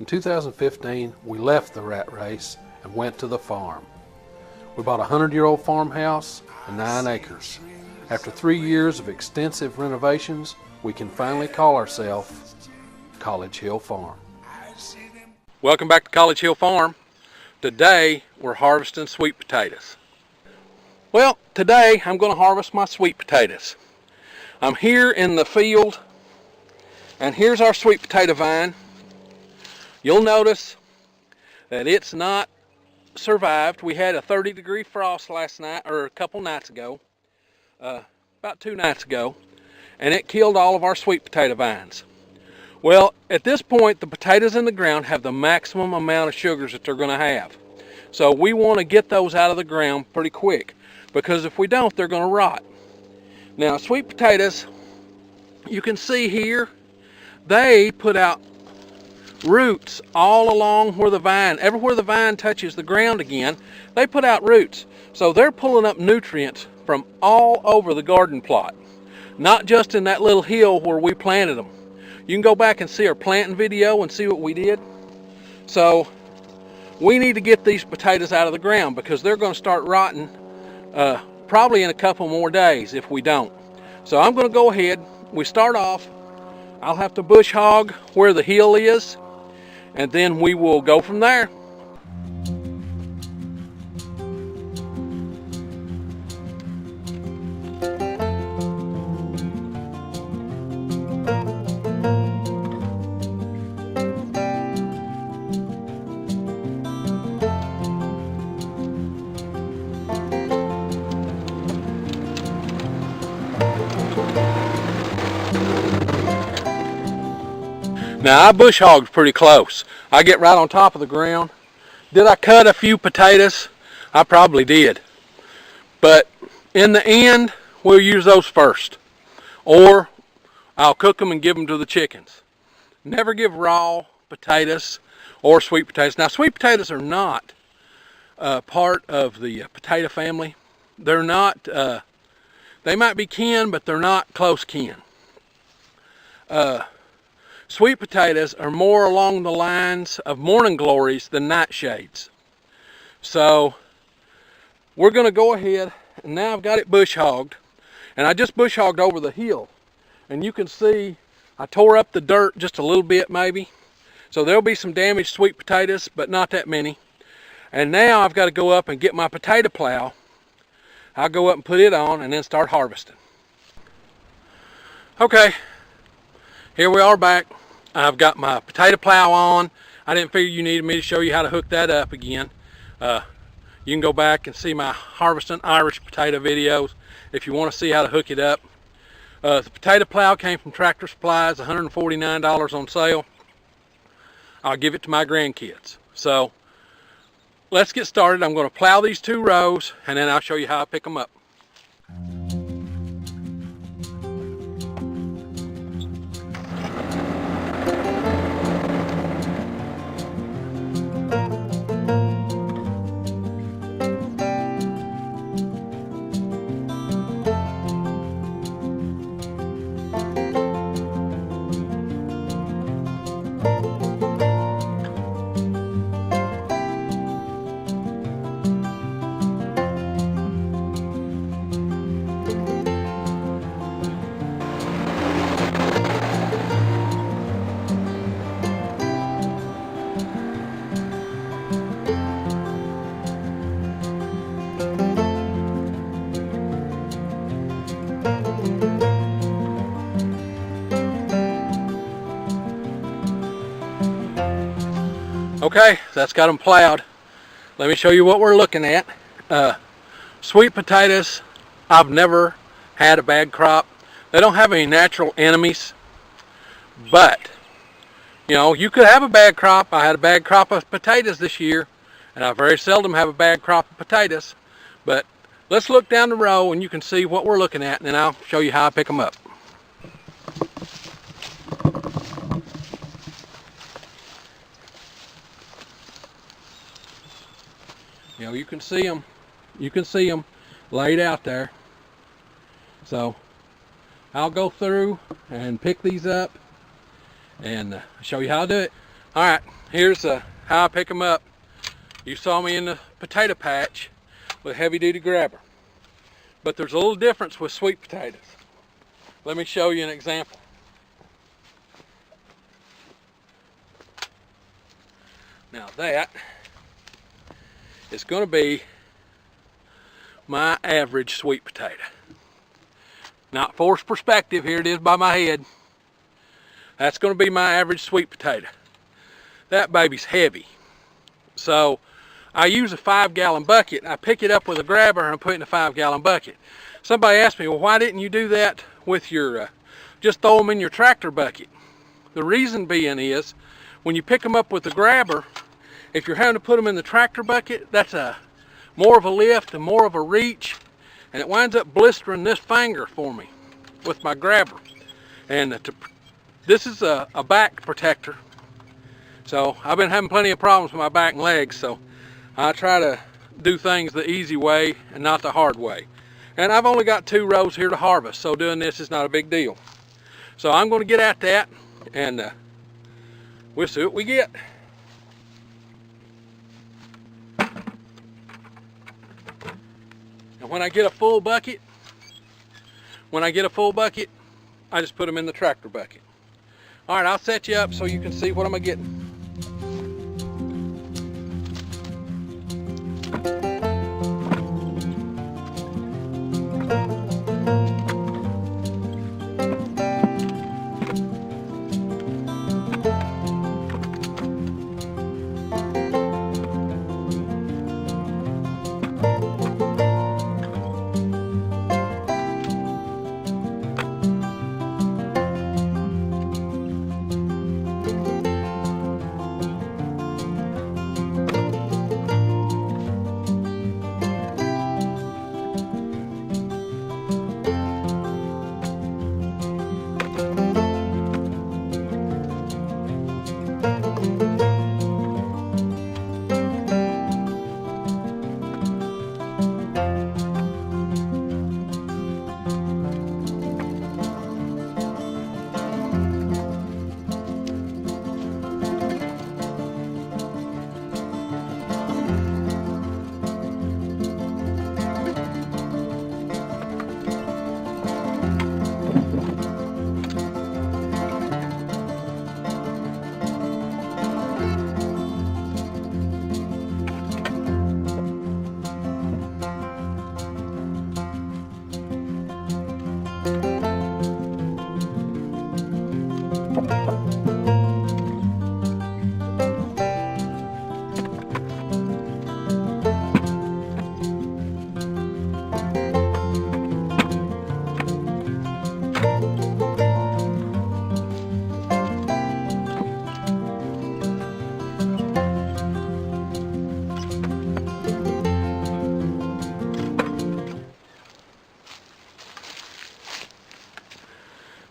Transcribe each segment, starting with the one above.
In 2015, we left the rat race and went to the farm. We bought a 100-year-old farmhouse and 9 acres. After 3 years of extensive renovations, we can finally call ourselves College Hill Farm. Welcome back to College Hill Farm. Today we're harvesting sweet potatoes. Well, today I'm going to harvest my sweet potatoes. I'm here in the field, and here's our sweet potato vine. You'll notice that it's not survived. We had a 30-degree frost last night, or a couple nights ago, about 2 nights ago, and it killed all of our sweet potato vines. Well, at this point, the potatoes in the ground have the maximum amount of sugars that they're going to have. So we want to get those out of the ground pretty quick, because if we don't, they're going to rot. Now, sweet potatoes, you can see here, they put out roots all along where the vine, everywhere the vine touches the ground again, they put out roots. So they're pulling up nutrients from all over the garden plot, not just in that little hill where we planted them. You can go back and see our planting video and see what we did. So we need to get these potatoes out of the ground because they're going to start rotting probably in a couple more days if we don't. So I'm going to go ahead. We start off, I'll have to bush hog where the hill is, and then we will go from there. Now I bush hogged pretty close. I get right on top of the ground. Did I cut a few potatoes? I probably did. But in the end, we'll use those first. Or I'll cook them and give them to the chickens. Never give raw potatoes or sweet potatoes. Now sweet potatoes are not part of the potato family. They're not, they might be kin, but they're not close kin. Sweet potatoes are more along the lines of morning glories than nightshades. So we're going to go ahead, and now I've got it bush hogged, and I just bush hogged over the hill. And you can see I tore up the dirt just a little bit maybe. So there'll be some damaged sweet potatoes, but not that many. And now I've got to go up and get my potato plow. I'll go up and put it on and then start harvesting. Okay. Here we are back. I've got my potato plow on. I didn't figure you needed me to show you how to hook that up again. You can go back and see my harvesting Irish potato videos if you want to see how to hook it up. The potato plow came from Tractor Supply, $149 on sale. I'll give it to my grandkids. So let's get started. I'm going to plow these 2 rows and then I'll show you how I pick them up. Okay, that's got them plowed. Let me show you what we're looking at. Sweet potatoes, I've never had a bad crop. They don't have any natural enemies, but you know, you could have a bad crop. I had a bad crop of potatoes this year, and I very seldom have a bad crop of potatoes. But let's look down the row and you can see what we're looking at, and then I'll show you how I pick them up. You know, you can see them laid out there. So I'll go through and pick these up and show you how to do it. Alright, here's how I pick them up. You saw me in the potato patch with a heavy-duty grabber. But there's a little difference with sweet potatoes. Let me show you an example. Now that is going to be my average sweet potato. Not forced perspective, here it is by my head. That's going to be my average sweet potato. That baby's heavy. So I use a 5-gallon bucket. I pick it up with a grabber and put it in a 5-gallon bucket. Somebody asked me, well, why didn't you do that with your, just throw them in your tractor bucket? The reason being is, when you pick them up with the grabber, if you're having to put them in the tractor bucket, that's more of a lift and more of a reach, and it winds up blistering this finger for me with my grabber. And this is a back protector, so I've been having plenty of problems with my back and legs, so I try to do things the easy way and not the hard way. And I've only got 2 rows here to harvest, so doing this is not a big deal. So I'm going to get at that, and we'll see what we get. And when I get a full bucket, I just put them in the tractor bucket. All right, I'll set you up so you can see what I'm getting.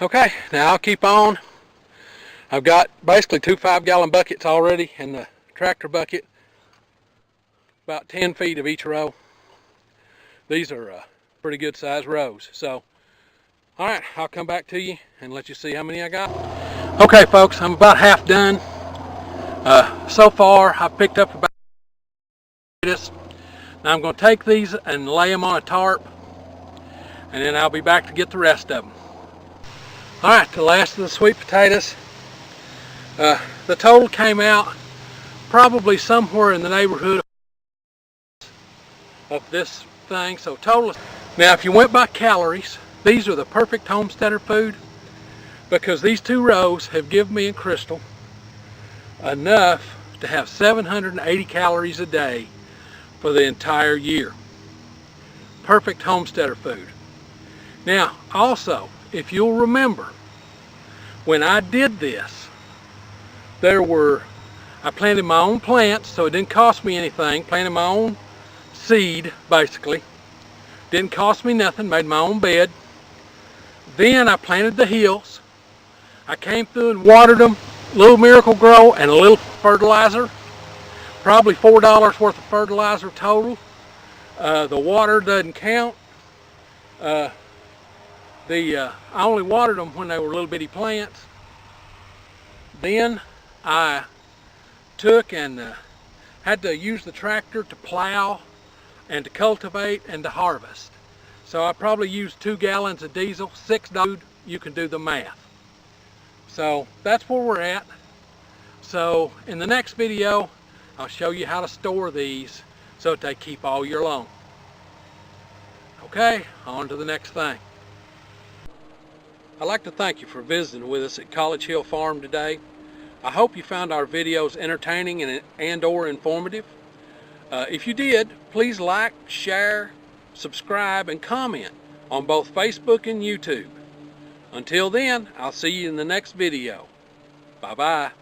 Okay, now I'll keep on. I've got basically 2 5-gallon buckets already in the tractor bucket, about 10 feet of each row. These are pretty good sized rows. So, all right, I'll come back to you and let you see how many I got. Okay, folks, I'm about half done. So far, I've picked up about this. Now I'm going to take these and lay them on a tarp, and then I'll be back to get the rest of them. All right, the last of the sweet potatoes. The total came out probably somewhere in the neighborhood of this thing. So total. Now, if you went by calories, these are the perfect homesteader food, because these 2 rows have given me and Crystal enough to have 780 calories a day for the entire year. Perfect homesteader food. Now, also, if you'll remember, when I did this, I planted my own plants, so it didn't cost me anything. Planted my own seed, basically. Didn't cost me nothing, made my own bed. Then I planted the hills. I came through and watered them, a little Miracle Grow and a little fertilizer. Probably $4 worth of fertilizer total. The water doesn't count. I only watered them when they were little bitty plants. Then I took and had to use the tractor to plow and to cultivate and to harvest. So I probably used 2 gallons of diesel, $6. You can do the math. So that's where we're at. So in the next video, I'll show you how to store these so that they keep all year long. Okay, on to the next thing. I'd like to thank you for visiting with us at College Hill Farm today. I hope you found our videos entertaining and or informative. If you did, please like, share, subscribe, and comment on both Facebook and YouTube. Until then, I'll see you in the next video. Bye-bye.